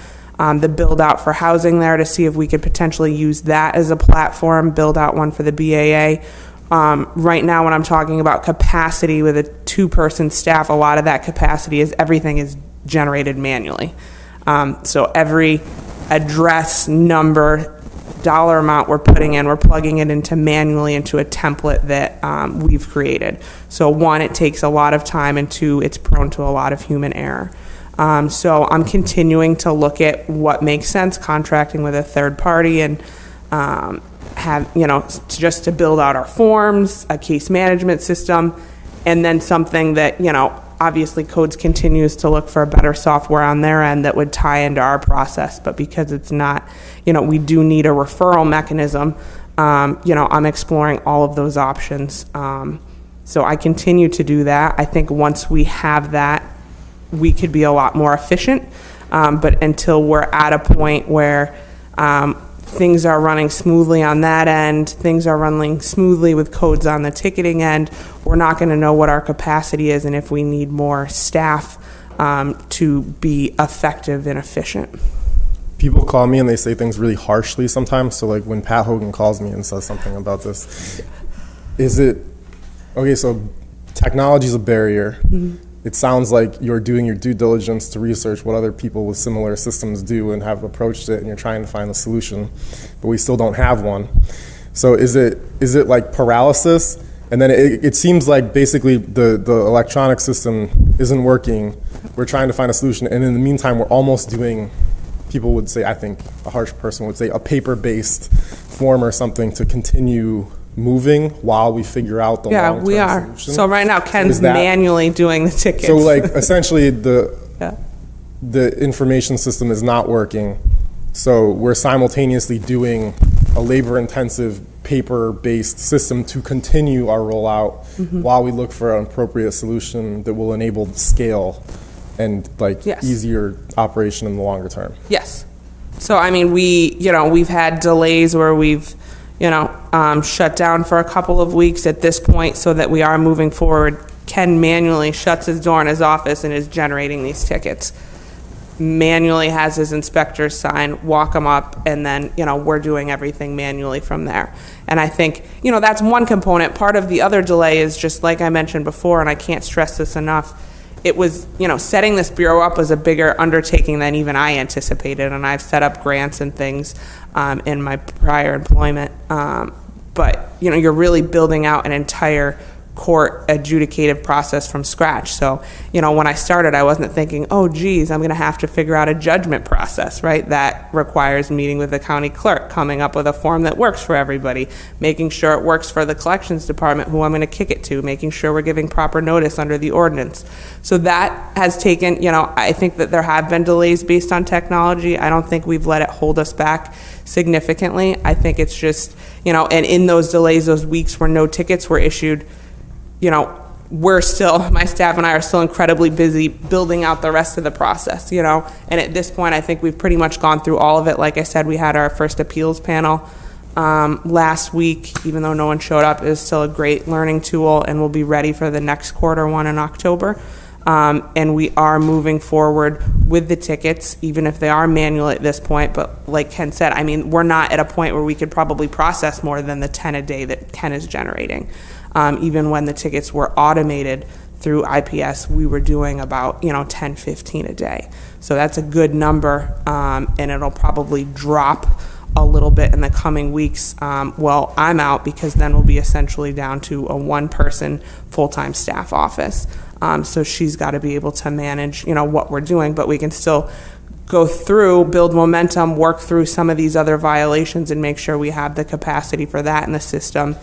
the build out for housing there to see if we could potentially use that as a platform, build out one for the BAA. Right now, when I'm talking about capacity with a 2-person staff, a lot of that capacity is everything is generated manually. So every address, number, dollar amount we're putting in, we're plugging it into manually into a template that we've created. So 1, it takes a lot of time, and 2, it's prone to a lot of human error. So I'm continuing to look at what makes sense, contracting with a third party, and just to build out our forms, a case management system, and then something that, obviously Codes continues to look for a better software on their end that would tie into our process. But because it's not, we do need a referral mechanism. I'm exploring all of those options. So I continue to do that. I think once we have that, we could be a lot more efficient. But until we're at a point where things are running smoothly on that end, things are running smoothly with Codes on the ticketing end, we're not going to know what our capacity is and if we need more staff to be effective and efficient. People call me and they say things really harshly sometimes. So like when Pat Hogan calls me and says something about this, so technology is a barrier. Mm-hmm. It sounds like you're doing your due diligence to research what other people with similar systems do and have approached it, and you're trying to find a solution, but we still don't have one. So is it like paralysis? And then it seems like basically the electronic system isn't working. We're trying to find a solution, and in the meantime, we're almost doing, people would say, I think a harsh person would say, a paper-based form or something to continue moving while we figure out the long-term we are solution. So right now Ken's manually doing the tickets. So like essentially the information system is not working, so we're simultaneously doing a labor-intensive paper-based system to continue our rollout while we look for an appropriate solution that will enable scale and Yes. easier operation in the longer term. Yes. So, I mean, we've had delays where we've, shut down for a couple of weeks at this point so that we are moving forward. Ken manually shuts his door in his office and is generating these tickets. Manually has his inspectors sign, walk them up, and then, we're doing everything manually from there. And I think, that's one component. Part of the other delay is just like I mentioned before, and I can't stress this enough, it was, setting this bureau up was a bigger undertaking than even I anticipated, and I've set up grants and things in my prior employment. But, you're really building out an entire court adjudicative process from scratch. So, when I started, I wasn't thinking, oh, geez, I'm going to have to figure out a judgment process, right? That requires meeting with the county clerk, coming up with a form that works for everybody, making sure it works for the collections department, who I'm going to kick it to, making sure we're giving proper notice under the ordinance. So that has taken, I think that there have been delays based on technology. I don't think we've let it hold us back significantly. I think it's just, and in those delays, those weeks where no tickets were issued, we're still, my staff and I are still incredibly busy building out the rest of the process, and at this point, I think we've pretty much gone through all of it. Like I said, we had our first appeals panel last week, even though no one showed up. It was still a great learning tool, and we'll be ready for the next quarter one in October. And we are moving forward with the tickets, even if they are manual at this point. But like Ken said, I mean, we're not at a point where we could probably process more than the 10 a day that Ken is generating. Even when the tickets were automated through IPS, we were doing about, 10, 15 a day. So that's a good number, and it'll probably drop a little bit in the coming weeks. Well, I'm out, because then we'll be essentially down to a one-person full-time staff office. So she's got to be able to manage, what we're doing, but we can still go through, build momentum, work through some of these other violations and make sure we have the capacity for that in the system.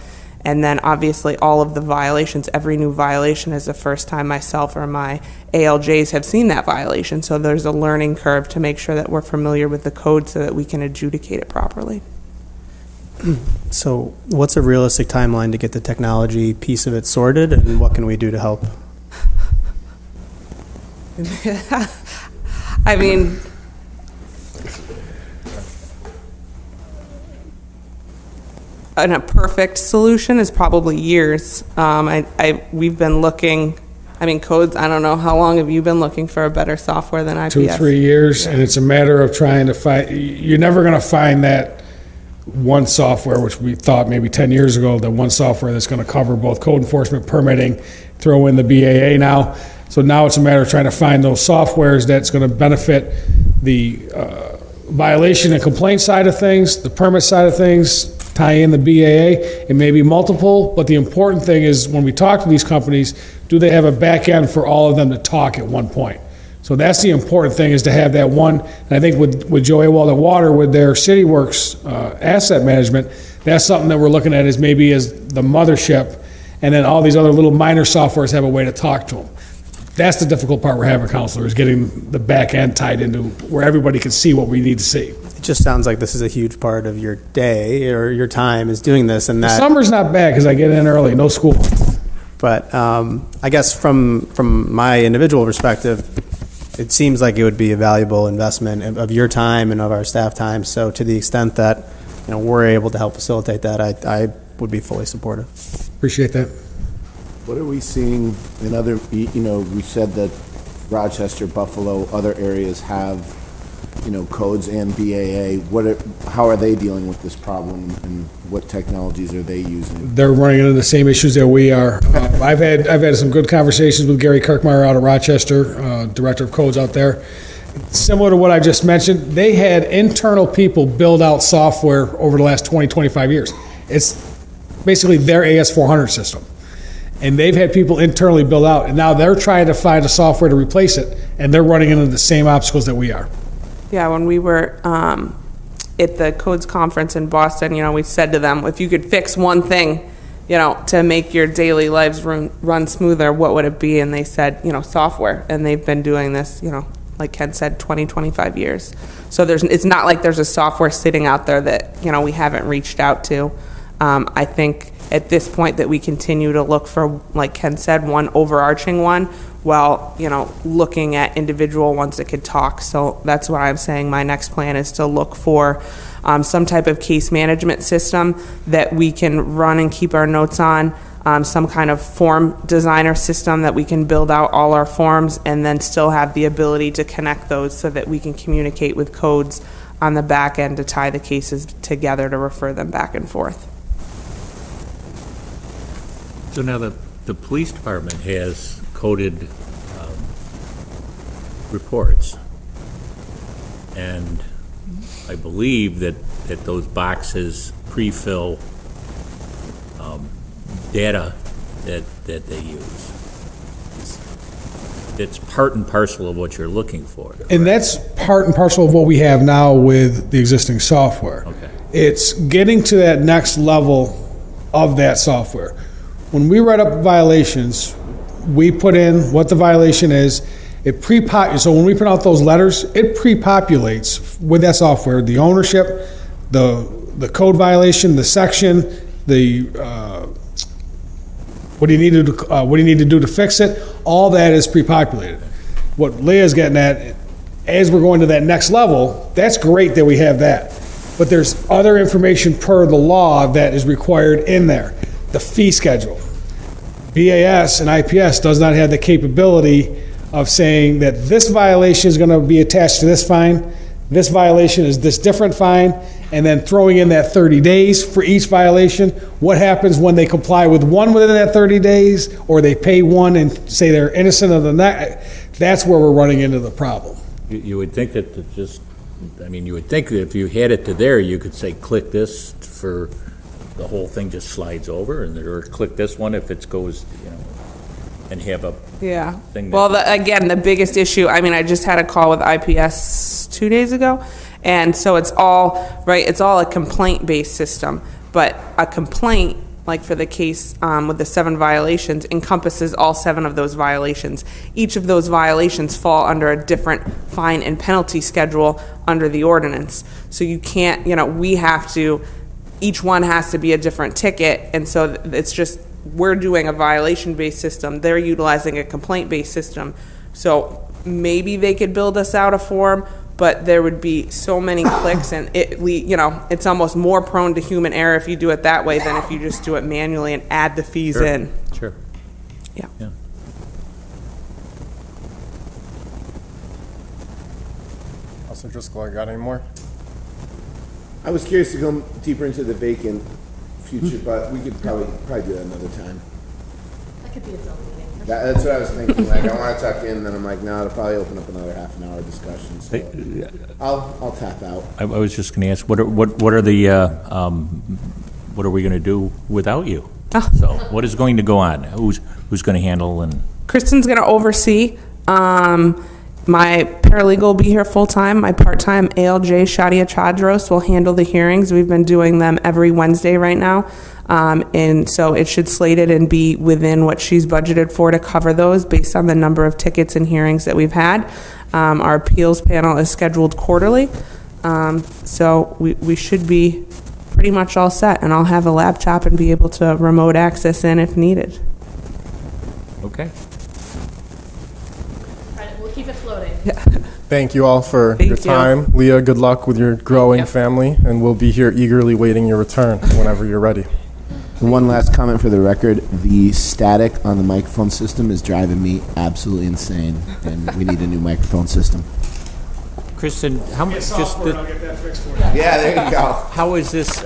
And then obviously all of the violations, every new violation is the first time myself or my ALJs have seen that violation. So there's a learning curve to make sure that we're familiar with the code so that we can adjudicate it properly. So what's a realistic timeline to get the technology piece of it sorted, and what can we do to help? I mean, and a perfect solution is probably years. We've been looking, codes, I don't know, how long have you been looking for a better software than IPS? 2-3 years, and it's a matter of trying to find, you're never going to find that one software, which we thought maybe 10 years ago, the one software that's going to cover both code enforcement, permitting, throw in the BAA now. So now it's a matter of trying to find those softwares that's going to benefit the violation and complaint side of things, the permit side of things, tie in the BAA. It may be multiple, but the important thing is when we talk to these companies, do they have a back end for all of them to talk at one point? So that's the important thing, is to have that one. And I think with Joey Walter Water, with their CityWorks asset management, that's something that we're looking at as maybe as the mothership, and then all these other little minor softwares have a way to talk to them. That's the difficult part we're having, Counselor, is getting the back end tied into where everybody can see what we need to see. It just sounds like this is a huge part of your day or your time is doing this, and that Summer's not bad because I get in early, no school. But I guess from my individual perspective, it seems like it would be a valuable investment of your time and of our staff time. So to the extent that we're able to help facilitate that, I would be fully supportive. Appreciate that. What are we seeing in other, we said that Rochester, Buffalo, other areas have, codes and BAA. How are they dealing with this problem, and what technologies are they using? They're running into the same issues that we are. I've had some good conversations with Gary Kirkmeyer out of Rochester, Director of Codes out there. Similar to what I just mentioned, they had internal people build out software over the last 20, 25 years. It's basically their AS400 system. And they've had people internally build out, and now they're trying to find a software to replace it, and they're running into the same obstacles that we are. Yeah, when we were at the Codes Conference in Boston, we said to them, if you could fix one thing, to make your daily lives run smoother, what would it be? And they said, software. And they've been doing this, like Ken said, 20, 25 years. So it's not like there's a software sitting out there that, we haven't reached out to. I think at this point that we continue to look for, like Ken said, one overarching one, while, looking at individual ones that could talk. So that's why I'm saying my next plan is to look for some type of case management system that we can run and keep our notes on, some kind of form designer system that we can build out all our forms and then still have the ability to connect those so that we can communicate with codes on the back end to tie the cases together to refer them back and forth. So now the police department has coded reports, and I believe that those boxes pre-fill data that they use. It's part and parcel of what you're looking for. Correct? And that's part and parcel of what we have now with the existing software. Okay. It's getting to that next level of that software. When we write up violations, we put in what the violation is. It so when we print out those letters, it pre-populates with that software the ownership, the code violation, the section, what do you need to do to fix it. All that is pre-populated. What Leah's getting at, as we're going to that next level, that's great that we have that. But there's other information per the law that is required in there. The fee schedule. BAS and IPS does not have the capability of saying that this violation is going to be attached to this fine, this violation is this different fine, and then throwing in that 30 days for each violation. What happens when they comply with one within that 30 days, or they pay one and say they're innocent of the next? That's where we're running into the problem. You would think that you would think that if you had it to there, you could say, click this for the whole thing just slides over, or click this one if it goes, and have a thing. Well, again, the biggest issue, I just had a call with IPS 2 days ago, and so it's all a complaint-based system, but a complaint, like for the case with the 7 violations, encompasses all 7 of those violations. Each of those violations fall under a different fine and penalty schedule under the ordinance. So you can't, each one has to be a different ticket, and so it's just, we're doing a violation-based system, they're utilizing a complaint-based system. So maybe they could build us out a form, but there would be so many clicks, and it's almost more prone to human error if you do it that way than if you just do it manually and add the fees in. Sure. Yeah. Officer Driscoll, got any more? I was curious to go deeper into the vacant future, but we could probably do that another time. That could be its own meeting. That's what I was thinking. I want to tuck in, then I'm like, no, it'll probably open up another half an hour discussion. So I'll tap out. I was just going to ask, what are we going to do without you? So what is going to go on? Who's going to handle and? Kristen's going to oversee. My paralegal will be here full-time. My part-time ALJ, Shadia Chadros, will handle the hearings. We've been doing them every Wednesday right now. And so it should slate it and be within what she's budgeted for to cover those based on the number of tickets and hearings that we've had. Our appeals panel is scheduled quarterly. So we should be pretty much all set, and I'll have a laptop and be able to remote access in if needed. Okay. We'll keep it floating. Thank you all for your time. Leah, good luck with your growing family, and we'll be here eagerly waiting your return whenever you're ready. One last comment for the record. The static on the microphone system is driving me absolutely insane, and we need a new microphone system. Kristen, how much? I'll get that fixed for you. Yeah, there you go. How is this?